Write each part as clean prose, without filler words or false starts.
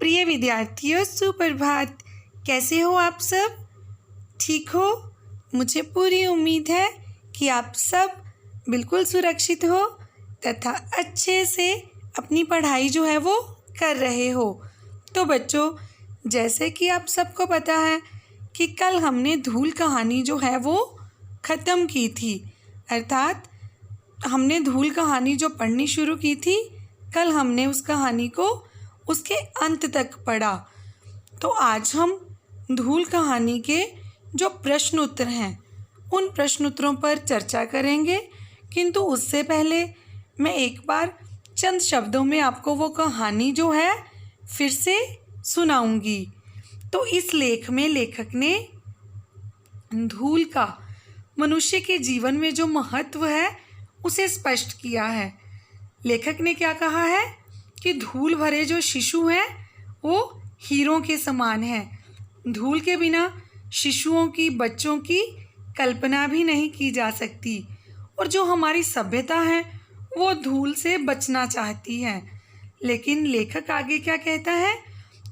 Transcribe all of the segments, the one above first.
प्रिय विद्यार्थियों, सुप्रभात। कैसे हो आप सब? ठीक हो? मुझे पूरी उम्मीद है कि आप सब बिल्कुल सुरक्षित हो तथा अच्छे से अपनी पढ़ाई जो है वो कर रहे हो। तो बच्चों, जैसे कि आप सबको पता है कि कल हमने धूल कहानी जो है वो ख़त्म की थी, अर्थात हमने धूल कहानी जो पढ़नी शुरू की थी, कल हमने उस कहानी को उसके अंत तक पढ़ा। तो आज हम धूल कहानी के जो प्रश्न उत्तर हैं उन प्रश्न उत्तरों पर चर्चा करेंगे, किंतु उससे पहले मैं एक बार चंद शब्दों में आपको वो कहानी जो है फिर से सुनाऊंगी। तो इस लेख में लेखक ने धूल का मनुष्य के जीवन में जो महत्व है उसे स्पष्ट किया है। लेखक ने क्या कहा है कि धूल भरे जो शिशु हैं वो हीरों के समान हैं। धूल के बिना शिशुओं की, बच्चों की कल्पना भी नहीं की जा सकती। और जो हमारी सभ्यता है वो धूल से बचना चाहती है। लेकिन लेखक आगे क्या कहता है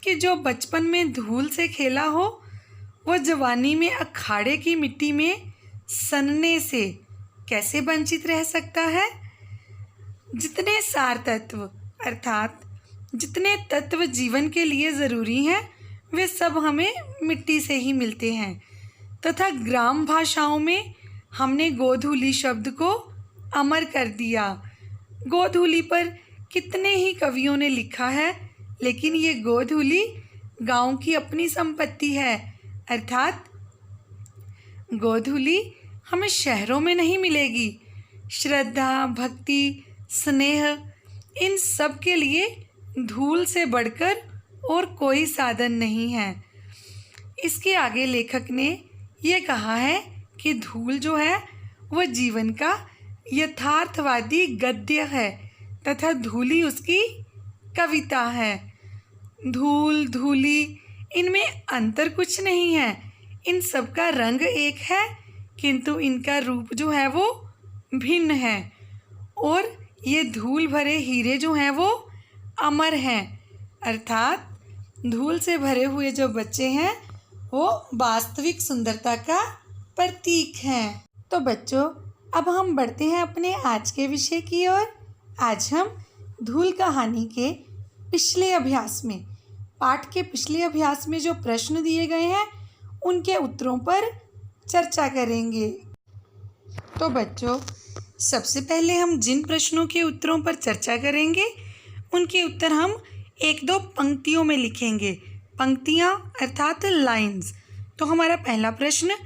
कि जो बचपन में धूल से खेला हो वो जवानी में अखाड़े की मिट्टी में सनने से कैसे वंचित रह सकता है। जितने सार तत्व अर्थात जितने तत्व जीवन के लिए ज़रूरी हैं वे सब हमें मिट्टी से ही मिलते हैं। तथा ग्राम भाषाओं में हमने गोधूली शब्द को अमर कर दिया। गोधूली पर कितने ही कवियों ने लिखा है, लेकिन ये गोधूली गांव की अपनी संपत्ति है। अर्थात गोधूली हमें शहरों में नहीं मिलेगी। श्रद्धा, भक्ति, स्नेह, इन सब के लिए धूल से बढ़कर और कोई साधन नहीं है। इसके आगे लेखक ने ये कहा है कि धूल जो है वह जीवन का यथार्थवादी गद्य है तथा धूली उसकी कविता है। धूल, धूली, इनमें अंतर कुछ नहीं है। इन सब का रंग एक है, किंतु इनका रूप जो है वो भिन्न है। और ये धूल भरे हीरे जो हैं वो अमर हैं, अर्थात धूल से भरे हुए जो बच्चे हैं वो वास्तविक सुंदरता का प्रतीक हैं। तो बच्चों, अब हम बढ़ते हैं अपने आज के विषय की ओर। आज हम धूल कहानी के पिछले अभ्यास में, पाठ के पिछले अभ्यास में जो प्रश्न दिए गए हैं उनके उत्तरों पर चर्चा करेंगे। तो बच्चों, सबसे पहले हम जिन प्रश्नों के उत्तरों पर चर्चा करेंगे उनके उत्तर हम एक दो पंक्तियों में लिखेंगे। पंक्तियाँ अर्थात लाइंस। तो हमारा पहला प्रश्न,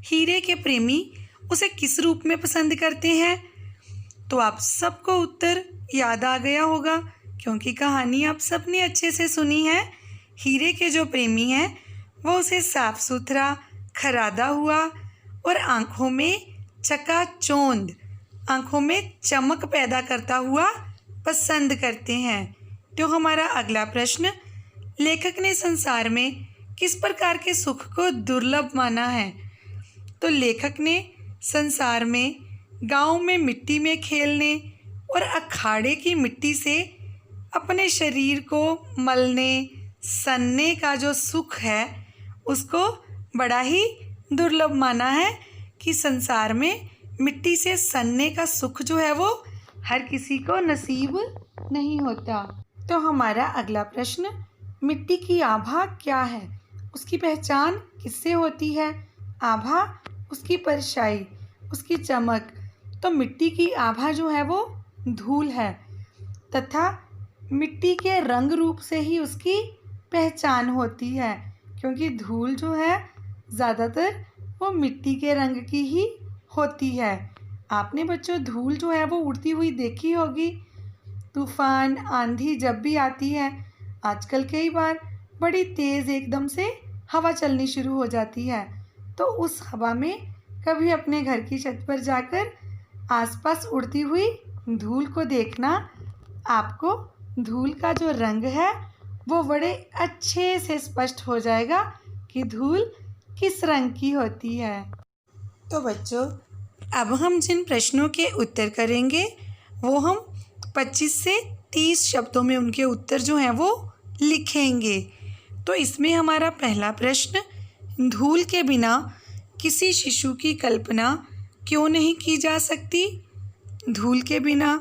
हीरे के प्रेमी उसे किस रूप में पसंद करते हैं? तो आप सबको उत्तर याद आ गया होगा, क्योंकि कहानी आप सबने अच्छे से सुनी है। हीरे के जो प्रेमी हैं वो उसे साफ सुथरा, खरादा हुआ और आँखों में चकाचौंध, आँखों में चमक पैदा करता हुआ पसंद करते हैं। तो हमारा अगला प्रश्न, लेखक ने संसार में किस प्रकार के सुख को दुर्लभ माना है? तो लेखक ने संसार में गांव में मिट्टी में खेलने और अखाड़े की मिट्टी से अपने शरीर को मलने, सनने का जो सुख है उसको बड़ा ही दुर्लभ माना है कि संसार में मिट्टी से सनने का सुख जो है वो हर किसी को नसीब नहीं होता। तो हमारा अगला प्रश्न, मिट्टी की आभा क्या है? उसकी पहचान किससे होती है? आभा उसकी परछाई, उसकी चमक। तो मिट्टी की आभा जो है वो धूल है तथा मिट्टी के रंग रूप से ही उसकी पहचान होती है, क्योंकि धूल जो है ज़्यादातर वो मिट्टी के रंग की ही होती है। आपने बच्चों धूल जो है वो उड़ती हुई देखी होगी। तूफान, आंधी जब भी आती है, आजकल कई बार बड़ी तेज़ एकदम से हवा चलनी शुरू हो जाती है, तो उस हवा में कभी अपने घर की छत पर जाकर आसपास उड़ती हुई धूल को देखना। आपको धूल का जो रंग है वो बड़े अच्छे से स्पष्ट हो जाएगा कि धूल किस रंग की होती है। तो बच्चों, अब हम जिन प्रश्नों के उत्तर करेंगे वो हम 25 से 30 शब्दों में उनके उत्तर जो हैं वो लिखेंगे। तो इसमें हमारा पहला प्रश्न, धूल के बिना किसी शिशु की कल्पना क्यों नहीं की जा सकती? धूल के बिना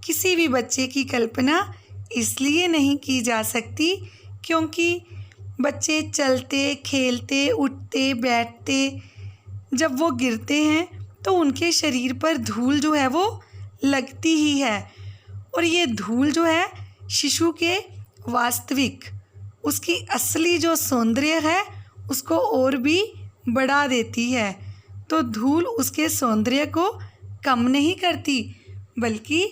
किसी भी बच्चे की कल्पना इसलिए नहीं की जा सकती क्योंकि बच्चे चलते, खेलते, उठते, बैठते, जब वो गिरते हैं तो उनके शरीर पर धूल जो है वो लगती ही है, और ये धूल जो है शिशु के वास्तविक, उसकी असली जो सौंदर्य है उसको और भी बढ़ा देती है। तो धूल उसके सौंदर्य को कम नहीं करती बल्कि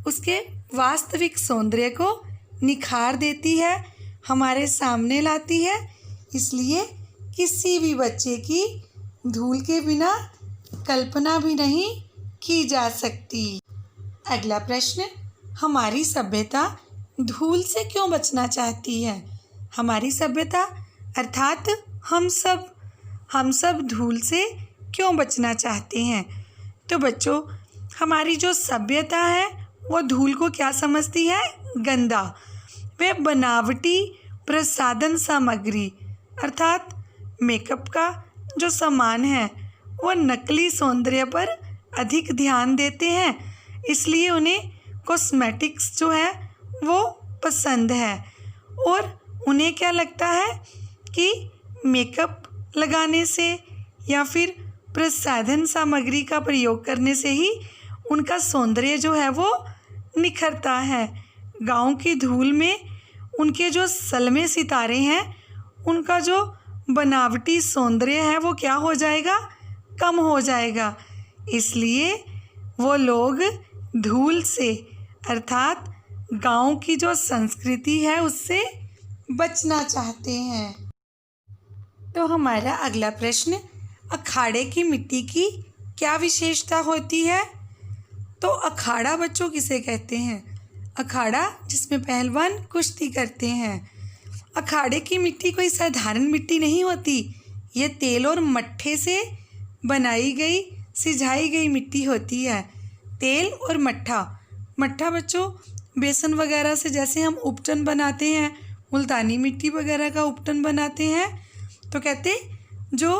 उसके वास्तविक सौंदर्य को निखार देती है, हमारे सामने लाती है। इसलिए किसी भी बच्चे की धूल के बिना कल्पना भी नहीं की जा सकती। अगला प्रश्न, हमारी सभ्यता धूल से क्यों बचना चाहती है? हमारी सभ्यता अर्थात हम सब धूल से क्यों बचना चाहते हैं? तो बच्चों, हमारी जो सभ्यता है वो धूल को क्या समझती है? गंदा। वह बनावटी प्रसाधन सामग्री अर्थात मेकअप का जो सामान है वो नकली सौंदर्य पर अधिक ध्यान देते हैं, इसलिए उन्हें कॉस्मेटिक्स जो है वो पसंद है। और उन्हें क्या लगता है कि मेकअप लगाने से या फिर प्रसाधन सामग्री का प्रयोग करने से ही उनका सौंदर्य जो है वो निखरता है। गाँव की धूल में उनके जो सलमे सितारे हैं उनका जो बनावटी सौंदर्य है वो क्या हो जाएगा? कम हो जाएगा। इसलिए वो लोग धूल से अर्थात गाँव की जो संस्कृति है उससे बचना चाहते हैं। तो हमारा अगला प्रश्न, अखाड़े की मिट्टी की क्या विशेषता होती है? तो अखाड़ा बच्चों किसे कहते हैं? अखाड़ा जिसमें पहलवान कुश्ती करते हैं। अखाड़े की मिट्टी कोई साधारण मिट्टी नहीं होती, ये तेल और मट्ठे से बनाई गई, सिझाई गई मिट्टी होती है। तेल और मट्ठा बच्चों बेसन वगैरह से जैसे हम उपटन बनाते हैं, मुल्तानी मिट्टी वगैरह का उपटन बनाते हैं, तो कहते जो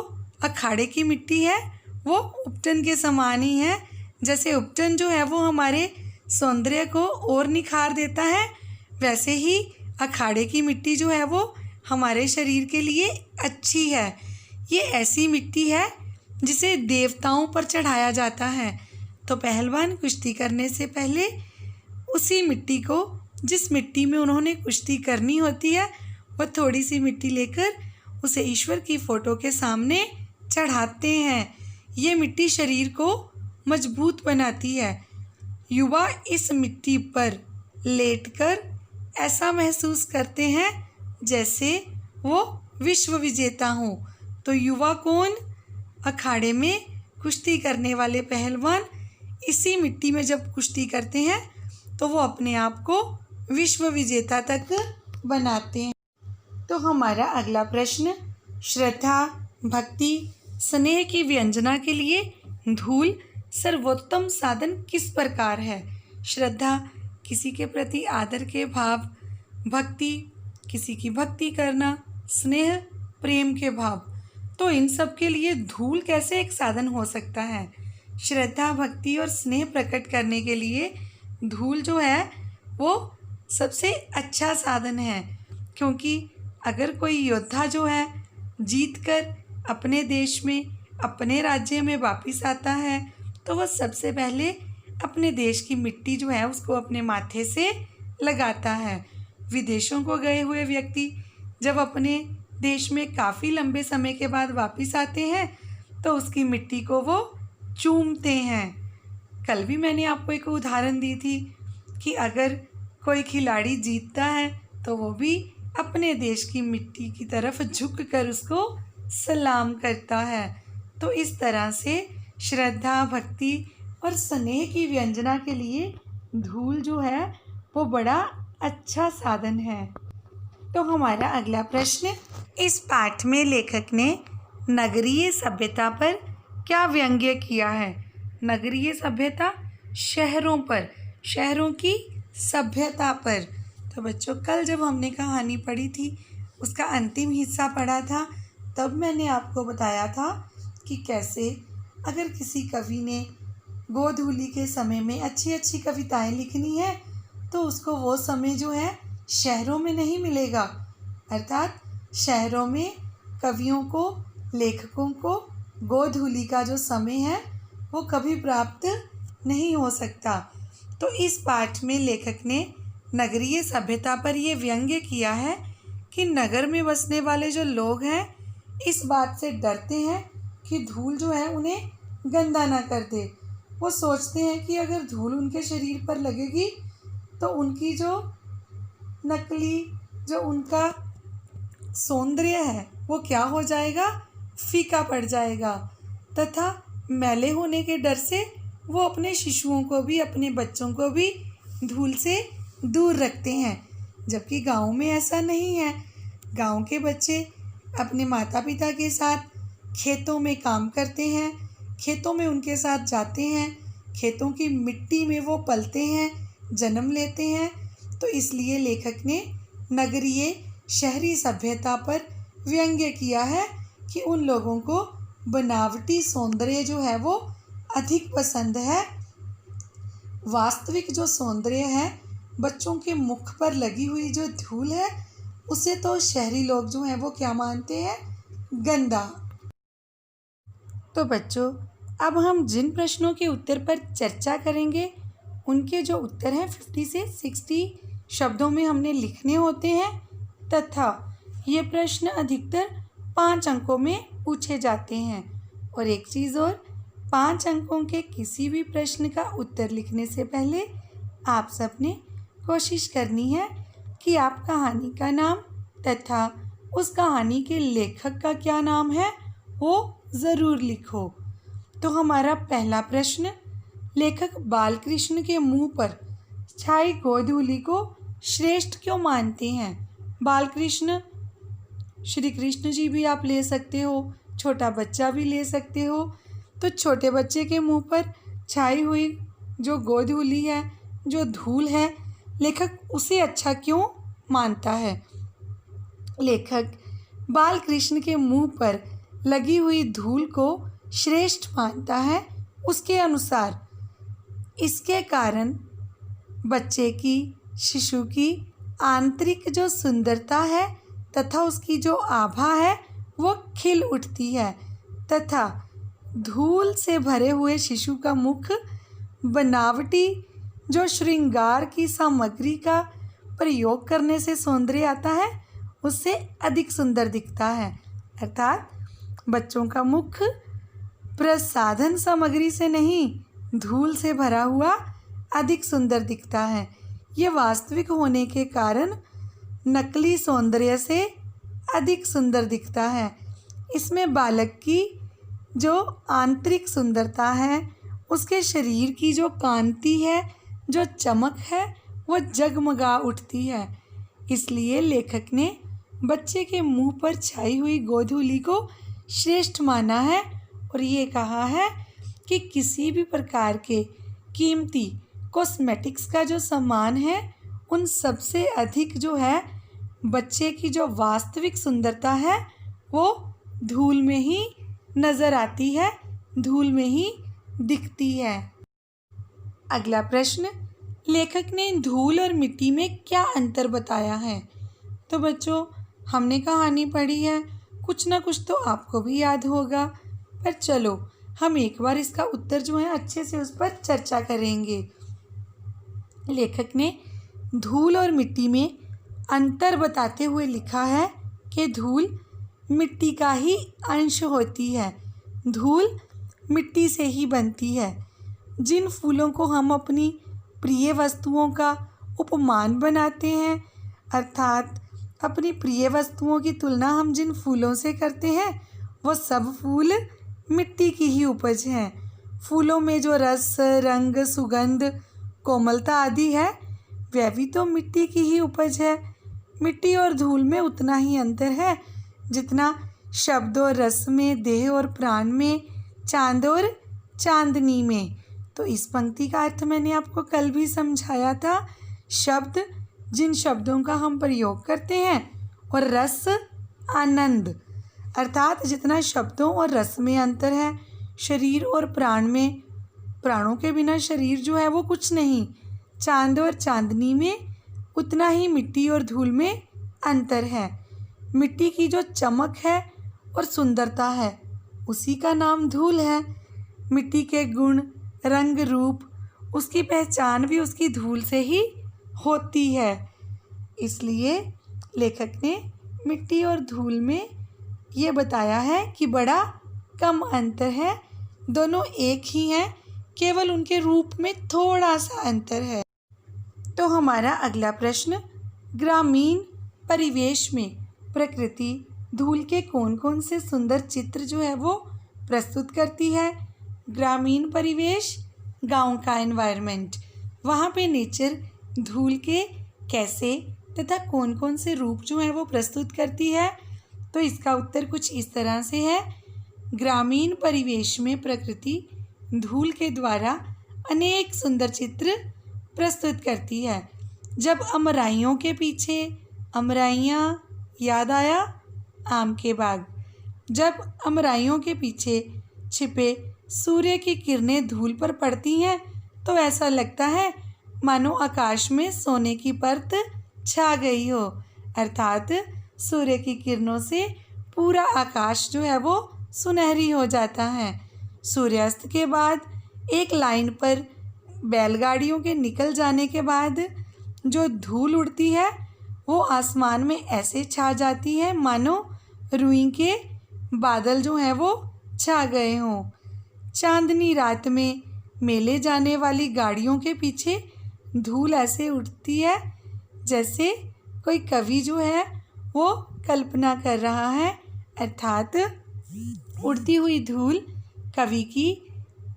अखाड़े की मिट्टी है वो उपटन के समान ही है। जैसे उपटन जो है वो हमारे सौंदर्य को और निखार देता है, वैसे ही अखाड़े की मिट्टी जो है वो हमारे शरीर के लिए अच्छी है। ये ऐसी मिट्टी है जिसे देवताओं पर चढ़ाया जाता है। तो पहलवान कुश्ती करने से पहले उसी मिट्टी को, जिस मिट्टी में उन्होंने कुश्ती करनी होती है, वह थोड़ी सी मिट्टी लेकर उसे ईश्वर की फ़ोटो के सामने चढ़ाते हैं। ये मिट्टी शरीर को मजबूत बनाती है। युवा इस मिट्टी पर लेटकर ऐसा महसूस करते हैं जैसे वो विश्व विजेता हों। तो युवा कौन? अखाड़े में कुश्ती करने वाले पहलवान इसी मिट्टी में जब कुश्ती करते हैं तो वो अपने आप को विश्व विजेता तक बनाते हैं। तो हमारा अगला प्रश्न, श्रद्धा, भक्ति, स्नेह की व्यंजना के लिए धूल सर्वोत्तम साधन किस प्रकार है? श्रद्धा, किसी के प्रति आदर के भाव। भक्ति, किसी की भक्ति करना। स्नेह, प्रेम के भाव। तो इन सब के लिए धूल कैसे एक साधन हो सकता है? श्रद्धा, भक्ति और स्नेह प्रकट करने के लिए धूल जो है वो सबसे अच्छा साधन है, क्योंकि अगर कोई योद्धा जो है जीतकर अपने देश में, अपने राज्य में वापस आता है तो वह सबसे पहले अपने देश की मिट्टी जो है उसको अपने माथे से लगाता है। विदेशों को गए हुए व्यक्ति जब अपने देश में काफ़ी लंबे समय के बाद वापस आते हैं तो उसकी मिट्टी को वो चूमते हैं। कल भी मैंने आपको एक उदाहरण दी थी कि अगर कोई खिलाड़ी जीतता है तो वो भी अपने देश की मिट्टी की तरफ झुककर उसको सलाम करता है। तो इस तरह से श्रद्धा, भक्ति और स्नेह की व्यंजना के लिए धूल जो है वो बड़ा अच्छा साधन है। तो हमारा अगला प्रश्न, इस पाठ में लेखक ने नगरीय सभ्यता पर क्या व्यंग्य किया है? नगरीय सभ्यता शहरों पर, शहरों की सभ्यता पर। तो बच्चों, कल जब हमने कहानी पढ़ी थी, उसका अंतिम हिस्सा पढ़ा था, तब मैंने आपको बताया था कि कैसे अगर किसी कवि ने गोधूली के समय में अच्छी अच्छी कविताएं लिखनी है तो उसको वो समय जो है शहरों में नहीं मिलेगा। अर्थात शहरों में कवियों को, लेखकों को गोधूली का जो समय है वो कभी प्राप्त नहीं हो सकता। तो इस पाठ में लेखक ने नगरीय सभ्यता पर ये व्यंग्य किया है कि नगर में बसने वाले जो लोग हैं इस बात से डरते हैं कि धूल जो है उन्हें गंदा ना कर दे। वो सोचते हैं कि अगर धूल उनके शरीर पर लगेगी तो उनकी जो नकली, जो उनका सौंदर्य है वो क्या हो जाएगा, फीका पड़ जाएगा। तथा मैले होने के डर से वो अपने शिशुओं को भी, अपने बच्चों को भी धूल से दूर रखते हैं। जबकि गांव में ऐसा नहीं है। गांव के बच्चे अपने माता पिता के साथ खेतों में काम करते हैं, खेतों में उनके साथ जाते हैं, खेतों की मिट्टी में वो पलते हैं, जन्म लेते हैं। तो इसलिए लेखक ने नगरीय शहरी सभ्यता पर व्यंग्य किया है कि उन लोगों को बनावटी सौंदर्य जो है वो अधिक पसंद है। वास्तविक जो सौंदर्य है, बच्चों के मुख पर लगी हुई जो धूल है, उसे तो शहरी लोग जो हैं वो क्या मानते हैं, गंदा। तो बच्चों, अब हम जिन प्रश्नों के उत्तर पर चर्चा करेंगे उनके जो उत्तर हैं 50 से 60 शब्दों में हमने लिखने होते हैं तथा ये प्रश्न अधिकतर 5 अंकों में पूछे जाते हैं। और एक चीज़ और, 5 अंकों के किसी भी प्रश्न का उत्तर लिखने से पहले आप सबने कोशिश करनी है कि आप कहानी का नाम तथा उस कहानी के लेखक का क्या नाम है वो ज़रूर लिखो। तो हमारा पहला प्रश्न, लेखक बालकृष्ण के मुंह पर छाई गोधूली को श्रेष्ठ क्यों मानते हैं? बालकृष्ण, श्री कृष्ण जी भी आप ले सकते हो, छोटा बच्चा भी ले सकते हो। तो छोटे बच्चे के मुंह पर छाई हुई जो गोधूली है, जो धूल है, लेखक उसे अच्छा क्यों मानता है? लेखक बालकृष्ण के मुंह पर लगी हुई धूल को श्रेष्ठ मानता है उसके अनुसार। इसके कारण बच्चे की, शिशु की आंतरिक जो सुंदरता है तथा उसकी जो आभा है वो खिल उठती है तथा धूल से भरे हुए शिशु का मुख बनावटी जो श्रृंगार की सामग्री का प्रयोग करने से सौंदर्य आता है उससे अधिक सुंदर दिखता है। अर्थात बच्चों का मुख प्रसाधन सामग्री से नहीं, धूल से भरा हुआ अधिक सुंदर दिखता है। ये वास्तविक होने के कारण नकली सौंदर्य से अधिक सुंदर दिखता है। इसमें बालक की जो आंतरिक सुंदरता है, उसके शरीर की जो कांति है, जो चमक है, वो जगमगा उठती है। इसलिए लेखक ने बच्चे के मुंह पर छाई हुई गोधूली को श्रेष्ठ माना है और ये कहा है कि किसी भी प्रकार के कीमती कॉस्मेटिक्स का जो सामान है उन सबसे अधिक जो है बच्चे की जो वास्तविक सुंदरता है वो धूल में ही नज़र आती है, धूल में ही दिखती है। अगला प्रश्न, लेखक ने धूल और मिट्टी में क्या अंतर बताया है? तो बच्चों, हमने कहानी पढ़ी है, कुछ ना कुछ तो आपको भी याद होगा, पर चलो हम एक बार इसका उत्तर जो है अच्छे से उस पर चर्चा करेंगे। लेखक ने धूल और मिट्टी में अंतर बताते हुए लिखा है कि धूल मिट्टी का ही अंश होती है, धूल मिट्टी से ही बनती है। जिन फूलों को हम अपनी प्रिय वस्तुओं का उपमान बनाते हैं, अर्थात अपनी प्रिय वस्तुओं की तुलना हम जिन फूलों से करते हैं वो सब फूल मिट्टी की ही उपज हैं। फूलों में जो रस, रंग, सुगंध, कोमलता आदि है वह भी तो मिट्टी की ही उपज है। मिट्टी और धूल में उतना ही अंतर है जितना शब्द और रस में, देह और प्राण में, चांद और चांदनी में। तो इस पंक्ति का अर्थ मैंने आपको कल भी समझाया था। शब्द, जिन शब्दों का हम प्रयोग करते हैं, और रस आनंद, अर्थात जितना शब्दों और रस में अंतर है, शरीर और प्राण में, प्राणों के बिना शरीर जो है वो कुछ नहीं, चांद और चांदनी में, उतना ही मिट्टी और धूल में अंतर है। मिट्टी की जो चमक है और सुंदरता है, उसी का नाम धूल है। मिट्टी के गुण, रंग, रूप, उसकी पहचान भी उसकी धूल से ही होती है। इसलिए लेखक ने मिट्टी और धूल में ये बताया है कि बड़ा कम अंतर है, दोनों एक ही हैं, केवल उनके रूप में थोड़ा सा अंतर है। तो हमारा अगला प्रश्न, ग्रामीण परिवेश में प्रकृति धूल के कौन कौन से सुंदर चित्र जो है वो प्रस्तुत करती है। ग्रामीण परिवेश, गांव का एनवायरनमेंट, वहाँ पे नेचर धूल के कैसे तथा कौन कौन से रूप जो है वो प्रस्तुत करती है। तो इसका उत्तर कुछ इस तरह से है, ग्रामीण परिवेश में प्रकृति धूल के द्वारा अनेक सुंदर चित्र प्रस्तुत करती है। जब अमराइयों के पीछे अमराइयाँ याद आया आम के बाग। जब अमराइयों के पीछे छिपे सूर्य की किरणें धूल पर पड़ती हैं तो ऐसा लगता है मानो आकाश में सोने की परत छा गई हो, अर्थात सूर्य की किरणों से पूरा आकाश जो है वो सुनहरी हो जाता है। सूर्यास्त के बाद एक लाइन पर बैलगाड़ियों के निकल जाने के बाद जो धूल उड़ती है वो आसमान में ऐसे छा जाती है मानो रुई के बादल जो हैं वो छा गए हों। चांदनी रात में मेले जाने वाली गाड़ियों के पीछे धूल ऐसे उड़ती है जैसे कोई कवि जो है वो कल्पना कर रहा है, अर्थात उड़ती हुई धूल कवि की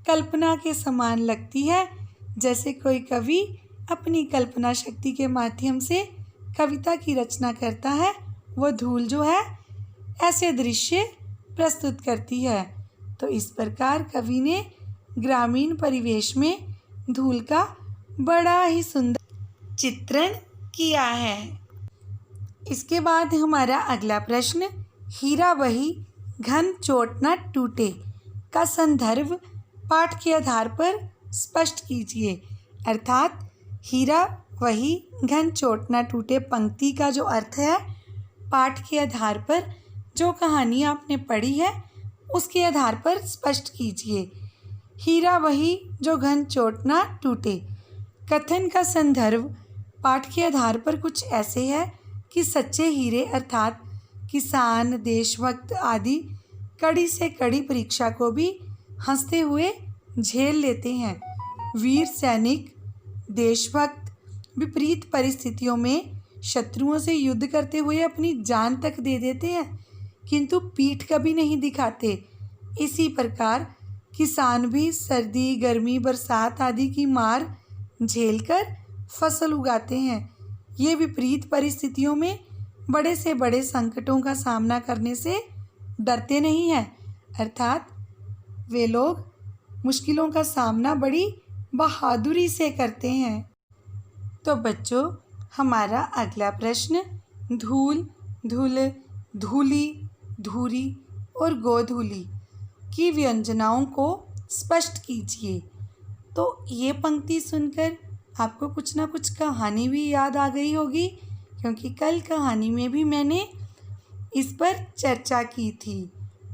कल्पना के समान लगती है, जैसे कोई कवि अपनी कल्पना शक्ति के माध्यम से कविता की रचना करता है। वो धूल जो है ऐसे दृश्य प्रस्तुत करती है। तो इस प्रकार कवि ने ग्रामीण परिवेश में धूल का बड़ा ही सुंदर चित्रण किया है। इसके बाद हमारा अगला प्रश्न, हीरा वही घन चोट न टूटे का संदर्भ पाठ के आधार पर स्पष्ट कीजिए। अर्थात हीरा वही घन चोट न टूटे पंक्ति का जो अर्थ है, पाठ के आधार पर जो कहानी आपने पढ़ी है उसके आधार पर स्पष्ट कीजिए। हीरा वही जो घन चोट न टूटे, कथन का संदर्भ पाठ के आधार पर कुछ ऐसे है कि सच्चे हीरे अर्थात किसान, देशभक्त आदि कड़ी से कड़ी परीक्षा को भी हंसते हुए झेल लेते हैं। वीर सैनिक, देशभक्त विपरीत परिस्थितियों में शत्रुओं से युद्ध करते हुए अपनी जान तक दे देते हैं किंतु पीठ कभी नहीं दिखाते। इसी प्रकार किसान भी सर्दी, गर्मी, बरसात आदि की मार झेलकर फसल उगाते हैं। ये विपरीत परिस्थितियों में बड़े से बड़े संकटों का सामना करने से डरते नहीं हैं, अर्थात वे लोग मुश्किलों का सामना बड़ी बहादुरी से करते हैं। तो बच्चों, हमारा अगला प्रश्न, धूल, धुल, धूली, धूरी और गोधूली की व्यंजनाओं को स्पष्ट कीजिए। तो ये पंक्ति सुनकर आपको कुछ ना कुछ कहानी भी याद आ गई होगी, क्योंकि कल कहानी में भी मैंने इस पर चर्चा की थी।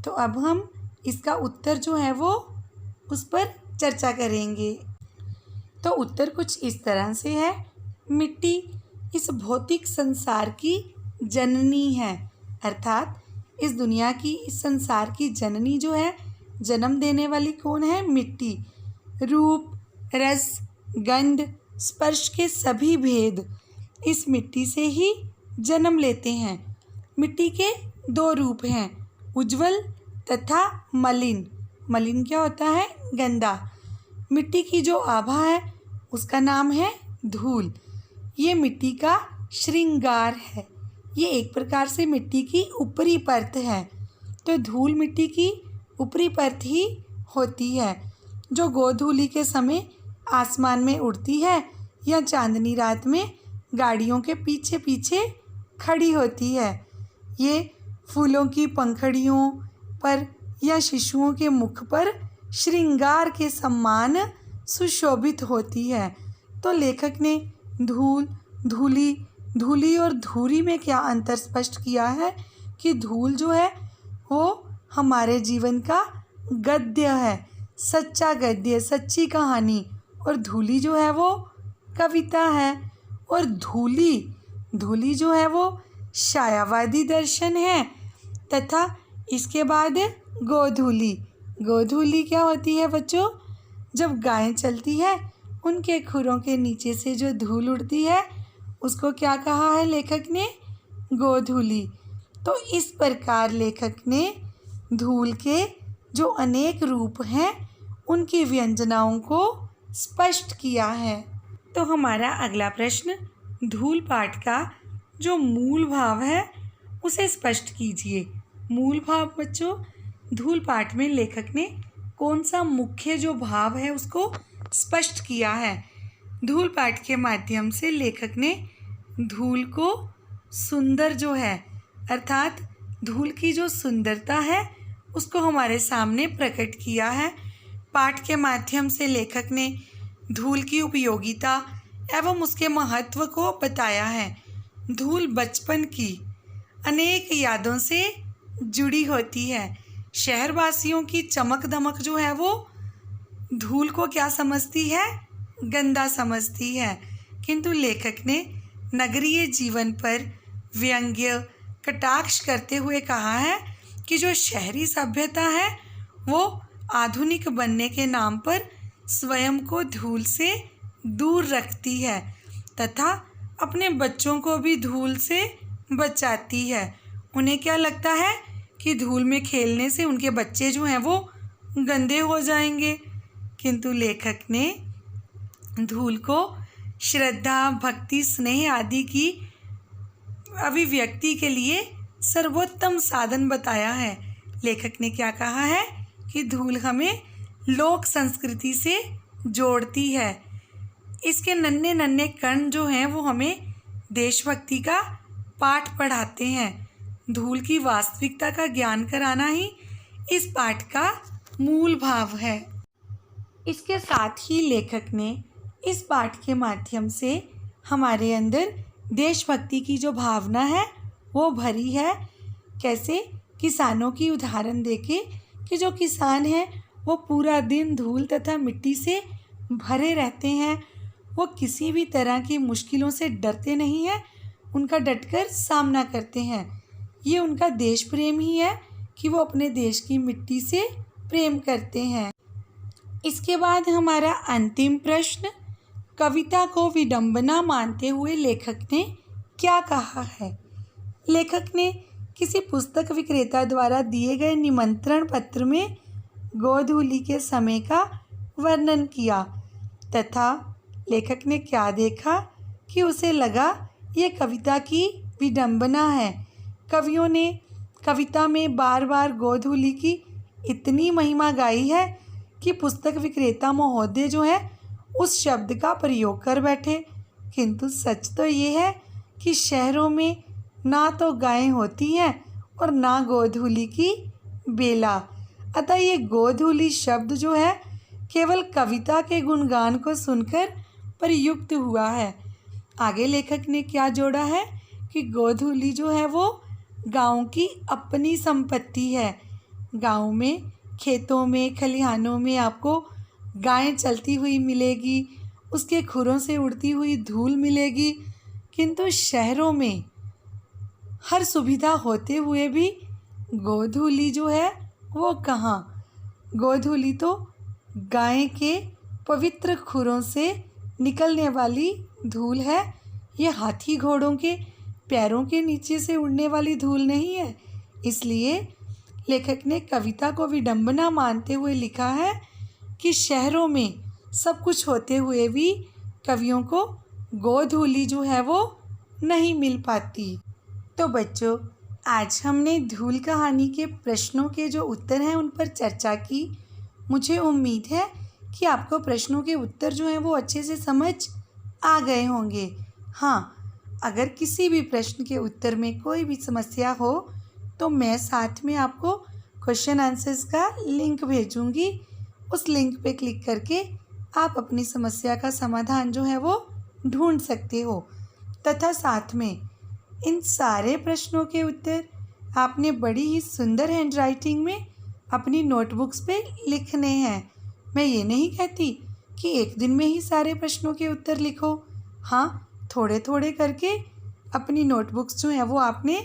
तो अब हम इसका उत्तर जो है वो उस पर चर्चा करेंगे। तो उत्तर कुछ इस तरह से है, मिट्टी इस भौतिक संसार की जननी है, अर्थात इस दुनिया की, इस संसार की जननी जो है, जन्म देने वाली कौन है? मिट्टी। रूप, रस, गंध, स्पर्श के सभी भेद इस मिट्टी से ही जन्म लेते हैं। मिट्टी के दो रूप हैं, उज्ज्वल तथा मलिन। मलिन क्या होता है? गंदा। मिट्टी की जो आभा है उसका नाम है धूल। ये मिट्टी का श्रृंगार है, ये एक प्रकार से मिट्टी की ऊपरी परत है। तो धूल मिट्टी की ऊपरी परत ही होती है, जो गोधूली के समय आसमान में उड़ती है या चांदनी रात में गाड़ियों के पीछे पीछे खड़ी होती है। ये फूलों की पंखुड़ियों पर या शिशुओं के मुख पर श्रृंगार के समान सुशोभित होती है। तो लेखक ने धूल, धूली, धूली और धूरी में क्या अंतर स्पष्ट किया है कि धूल जो है वो हमारे जीवन का गद्य है, सच्चा गद्य, सच्ची कहानी, और धूली जो है वो कविता है। और धूली, धूली जो है वो छायावादी दर्शन है। तथा इसके बाद गोधूली। गोधूली क्या होती है बच्चों? जब गायें चलती है उनके खुरों के नीचे से जो धूल उड़ती है उसको क्या कहा है लेखक ने? गोधूली। तो इस प्रकार लेखक ने धूल के जो अनेक रूप हैं उनकी व्यंजनाओं को स्पष्ट किया है। तो हमारा अगला प्रश्न, धूल पाठ का जो मूल भाव है उसे स्पष्ट कीजिए। मूल भाव बच्चों, धूल पाठ में लेखक ने कौन सा मुख्य जो भाव है उसको स्पष्ट किया है। धूल पाठ के माध्यम से लेखक ने धूल को सुंदर जो है अर्थात धूल की जो सुंदरता है उसको हमारे सामने प्रकट किया है। पाठ के माध्यम से लेखक ने धूल की उपयोगिता एवं उसके महत्व को बताया है। धूल बचपन की अनेक यादों से जुड़ी होती है। शहरवासियों की चमक दमक जो है वो धूल को क्या समझती है? गंदा समझती है। किंतु लेखक ने नगरीय जीवन पर व्यंग्य कटाक्ष करते हुए कहा है कि जो शहरी सभ्यता है वो आधुनिक बनने के नाम पर स्वयं को धूल से दूर रखती है तथा अपने बच्चों को भी धूल से बचाती है। उन्हें क्या लगता है कि धूल में खेलने से उनके बच्चे जो हैं वो गंदे हो जाएंगे। किंतु लेखक ने धूल को श्रद्धा, भक्ति, स्नेह आदि की अभिव्यक्ति के लिए सर्वोत्तम साधन बताया है। लेखक ने क्या कहा है कि धूल हमें लोक संस्कृति से जोड़ती है। इसके नन्हे नन्हे कण जो हैं वो हमें देशभक्ति का पाठ पढ़ाते हैं। धूल की वास्तविकता का ज्ञान कराना ही इस पाठ का मूल भाव है। इसके साथ ही लेखक ने इस पाठ के माध्यम से हमारे अंदर देशभक्ति की जो भावना है वो भरी है। कैसे? किसानों की उदाहरण देके कि जो किसान हैं वो पूरा दिन धूल तथा मिट्टी से भरे रहते हैं। वो किसी भी तरह की मुश्किलों से डरते नहीं हैं, उनका डटकर सामना करते हैं। ये उनका देश प्रेम ही है कि वो अपने देश की मिट्टी से प्रेम करते हैं। इसके बाद हमारा अंतिम प्रश्न, कविता को विडंबना मानते हुए लेखक ने क्या कहा है? लेखक ने किसी पुस्तक विक्रेता द्वारा दिए गए निमंत्रण पत्र में गोधूली के समय का वर्णन किया तथा लेखक ने क्या देखा कि उसे लगा ये कविता की विडंबना है। कवियों ने कविता में बार बार गोधूली की इतनी महिमा गाई है कि पुस्तक विक्रेता महोदय जो है उस शब्द का प्रयोग कर बैठे। किंतु सच तो ये है कि शहरों में ना तो गायें होती हैं और ना गोधूली की बेला। अतः ये गोधूली शब्द जो है केवल कविता के गुणगान को सुनकर प्रयुक्त हुआ है। आगे लेखक ने क्या जोड़ा है कि गोधूली जो है वो गाँव की अपनी संपत्ति है। गाँव में, खेतों में, खलिहानों में आपको गायें चलती हुई मिलेगी, उसके खुरों से उड़ती हुई धूल मिलेगी। किंतु शहरों में हर सुविधा होते हुए भी गोधूली जो है वो कहाँ? गोधूली तो गाय के पवित्र खुरों से निकलने वाली धूल है। ये हाथी घोड़ों के पैरों के नीचे से उड़ने वाली धूल नहीं है। इसलिए लेखक ने कविता को विडंबना मानते हुए लिखा है कि शहरों में सब कुछ होते हुए भी कवियों को गोधूली जो है वो नहीं मिल पाती। तो बच्चों, आज हमने धूल कहानी के प्रश्नों के जो उत्तर हैं उन पर चर्चा की। मुझे उम्मीद है कि आपको प्रश्नों के उत्तर जो हैं वो अच्छे से समझ आ गए होंगे। हाँ, अगर किसी भी प्रश्न के उत्तर में कोई भी समस्या हो तो मैं साथ में आपको क्वेश्चन आंसर्स का लिंक भेजूंगी। उस लिंक पे क्लिक करके आप अपनी समस्या का समाधान जो है वो ढूंढ सकते हो तथा साथ में इन सारे प्रश्नों के उत्तर आपने बड़ी ही सुंदर हैंडराइटिंग में अपनी नोटबुक्स पे लिखने हैं। मैं ये नहीं कहती कि एक दिन में ही सारे प्रश्नों के उत्तर लिखो। हाँ, थोड़े थोड़े करके अपनी नोटबुक्स जो है वो आपने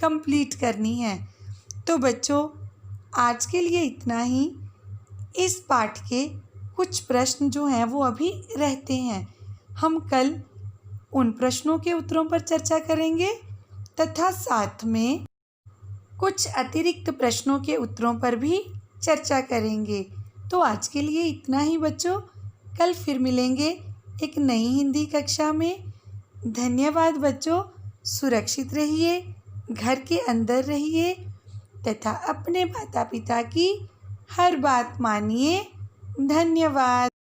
कंप्लीट करनी है। तो बच्चों, आज के लिए इतना ही। इस पाठ के कुछ प्रश्न जो हैं वो अभी रहते हैं। हम कल उन प्रश्नों के उत्तरों पर चर्चा करेंगे तथा साथ में कुछ अतिरिक्त प्रश्नों के उत्तरों पर भी चर्चा करेंगे। तो आज के लिए इतना ही बच्चों। कल फिर मिलेंगे एक नई हिंदी कक्षा में। धन्यवाद बच्चों। सुरक्षित रहिए, घर के अंदर रहिए तथा अपने माता पिता की हर बात मानिए। धन्यवाद।